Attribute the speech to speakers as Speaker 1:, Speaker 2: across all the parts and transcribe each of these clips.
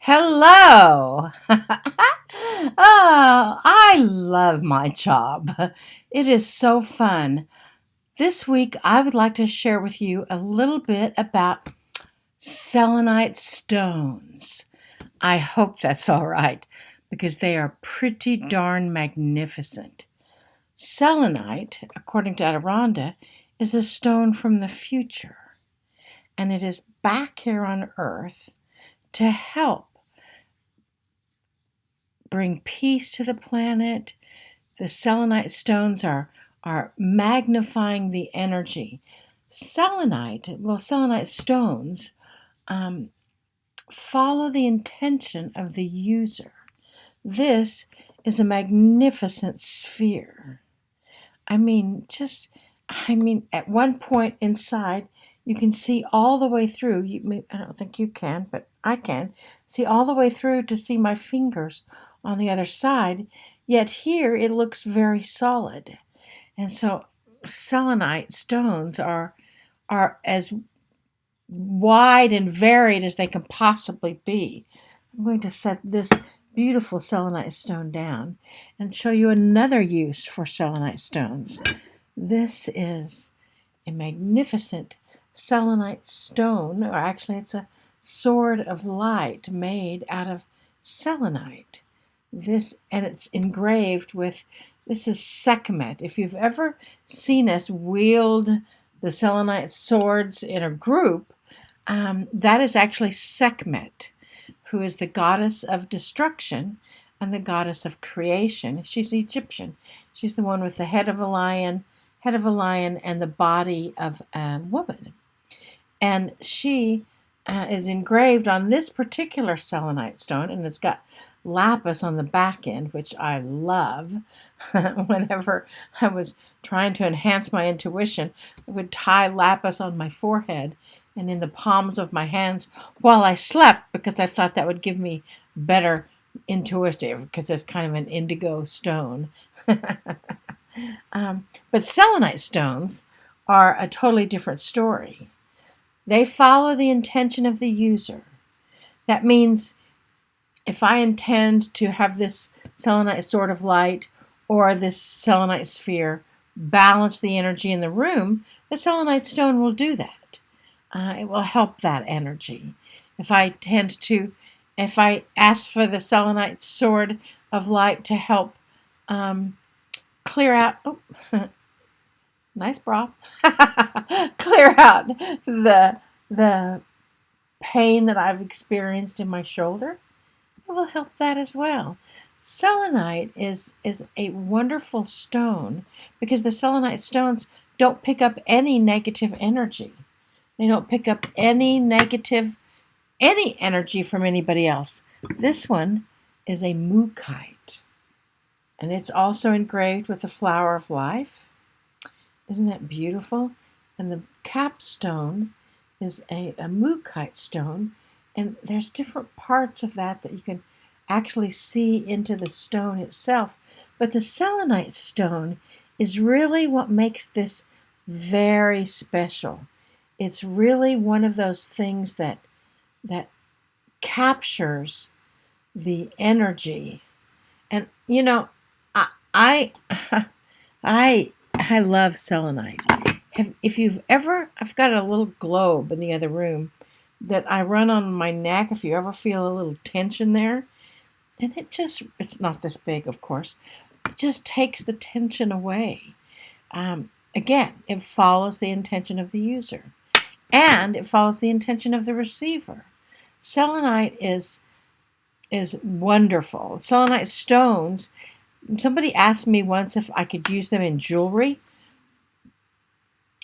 Speaker 1: Hello. Oh, I love my job. It is so fun. This week, I would like to share with you a little bit about selenite stones. I hope that's all right because they are pretty darn magnificent. Selenite, according to Adironnda, is a stone from the future, and it is back here on Earth to help bring peace to the planet. The selenite stones are magnifying the energy. Selenite stones um, follow the intention of the user. This is a magnificent sphere. At one point inside, you can see all the way through. I don't think you can, but I can see all the way through to see my fingers on the other side. Yet here it looks very solid. And so selenite stones are as wide and varied as they can possibly be. I'm going to set this beautiful selenite stone down and show you another use for selenite stones. This is a magnificent selenite stone, or actually it's a sword of light made out of selenite. It's engraved with, this is Sekhmet. If you've ever seen us wield the selenite swords in a group, that is actually Sekhmet, who is the goddess of destruction and the goddess of creation. She's Egyptian. She's the one with the head of a lion and the body of a woman. And she is engraved on this particular selenite stone, and it's got lapis on the back end, which I love. Whenever I was trying to enhance my intuition, I would tie lapis on my forehead and in the palms of my hands while I slept, because I thought that would give me better intuitive, because it's kind of an indigo stone. But selenite stones are a totally different story. They follow the intention of the user. That means if I intend to have this selenite sword of light or this selenite sphere balance the energy in the room, the selenite stone will do that. It will help that energy. If I ask for the selenite sword of light to help clear out, nice bra, clear out the pain that I've experienced in my shoulder, it will help that as well. Selenite is a wonderful stone because the selenite stones don't pick up any negative energy. They don't pick up any energy from anybody else. This one is a mookaite, and it's also engraved with the flower of life. Isn't that beautiful? And the capstone is a mookaite stone, and there's different parts of that you can actually see into the stone itself. But the selenite stone is really what makes this very special. It's really one of those things that captures the energy. And I I love selenite. I've got a little globe in the other room that I run on my neck if you ever feel a little tension there. And it's not this big, of course. It just takes the tension away. Again, it follows the intention of the user. And it follows the intention of the receiver. Selenite is wonderful. Selenite stones, somebody asked me once if I could use them in jewelry.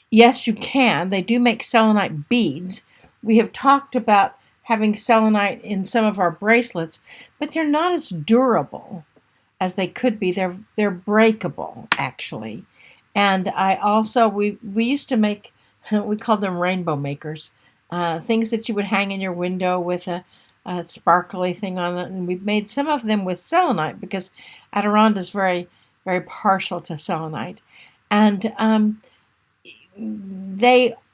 Speaker 1: Yes, you can. They do make selenite beads. We have talked about having selenite in some of our bracelets, but they're not as durable as they could be. They're breakable, actually. And we used to make, we called them rainbow makers, things that you would hang in your window with a sparkly thing on it. And we've made some of them with selenite because Adironnda is very, very partial to selenite. And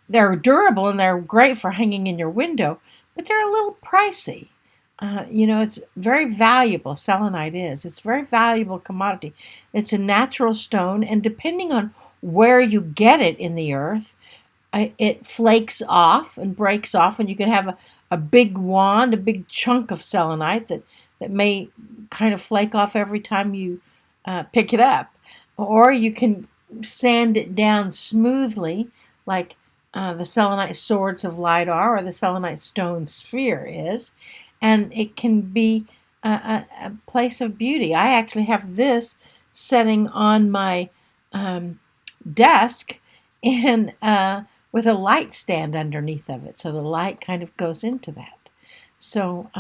Speaker 1: they're durable and they're great for hanging in your window, but they're a little pricey. It's very valuable. Selenite is. It's a very valuable commodity. It's a natural stone, and depending on where you get it in the earth, it flakes off and breaks off, and you can have a big wand, a big chunk of selenite that may kind of flake off every time you pick it up. Or you can sand it down smoothly, like the selenite swords of light are, or the selenite stone sphere is, and it can be a place of beauty. I actually have this setting on my desk and with a light stand underneath of it, so the light kind of goes into that. So,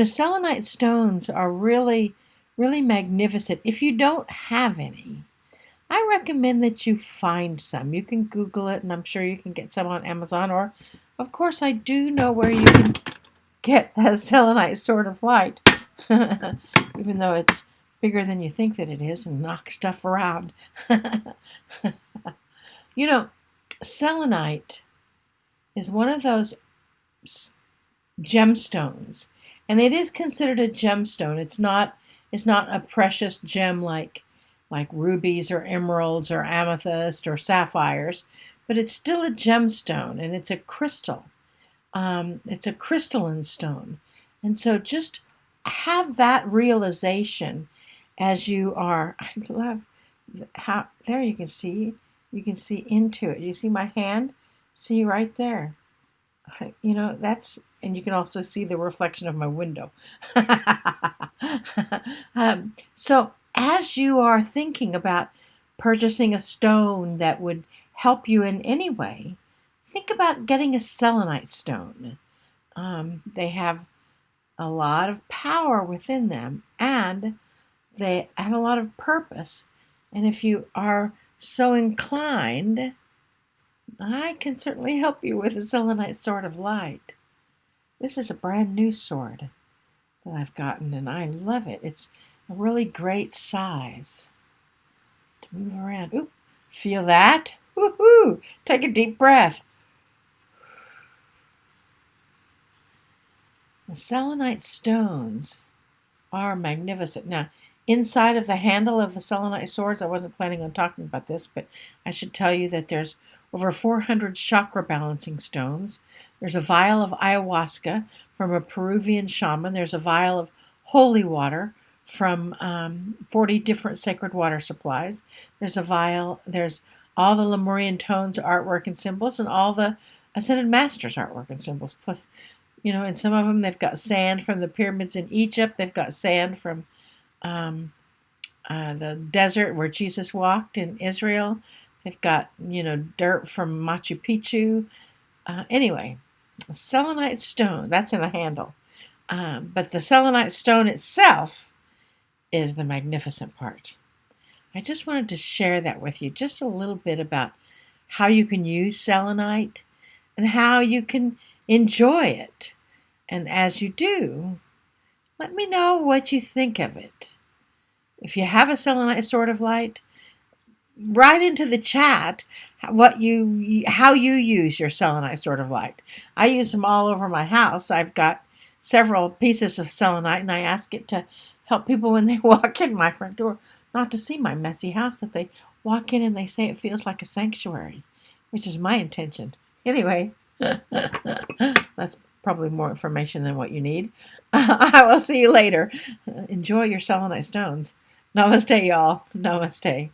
Speaker 1: selenite stones are really, really magnificent. If you don't have any, I recommend that you find some. You can Google it, and I'm sure you can get some on Amazon, or, of course, I do know where you can get a selenite sword of light, even though it's bigger than you think that it is and knock stuff around. Selenite is one of those gemstones, and it is considered a gemstone. It's not a precious gem like rubies or emeralds or amethyst or sapphires, but it's still a gemstone, and it's a crystal. It's a crystalline stone. And so just have that realization as you are. I love how there you can see into it. You see my hand? See right there. And you can also see the reflection of my window. So as you are thinking about purchasing a stone that would help you in any way, think about getting a selenite stone. They have a lot of power within them, and they have a lot of purpose. And if you are so inclined, I can certainly help you with a selenite sword of light. This is a brand new sword that I've gotten, and I love it. It's a really great size to move around. Ooh, feel that? Woohoo! Take a deep breath. The selenite stones are magnificent. Now, inside of the handle of the selenite swords, I wasn't planning on talking about this, but I should tell you that there's over 400 chakra balancing stones. There's a vial of ayahuasca from a Peruvian shaman. There's a vial of holy water from 40 different sacred water supplies. There's all the Lemurian tones, artwork, and symbols, and all the Ascended Masters artwork and symbols. Plus, in some of them, they've got sand from the pyramids in Egypt. They've got sand from the desert where Jesus walked in Israel. They've got, dirt from Machu Picchu. Anyway, selenite stone, that's in the handle. But the selenite stone itself is the magnificent part. I just wanted to share that with you, just a little bit about how you can use selenite and how you can enjoy it. And as you do, let me know what you think of it. If you have a selenite sword of light, write into the chat how you use your selenite sword of light. I use them all over my house. I've got several pieces of selenite, and I ask it to help people when they walk in my front door, not to see my messy house, that they walk in and they say it feels like a sanctuary, which is my intention. Anyway, that's probably more information than what you need. I will see you later. Enjoy your selenite stones. Namaste, y'all. Namaste.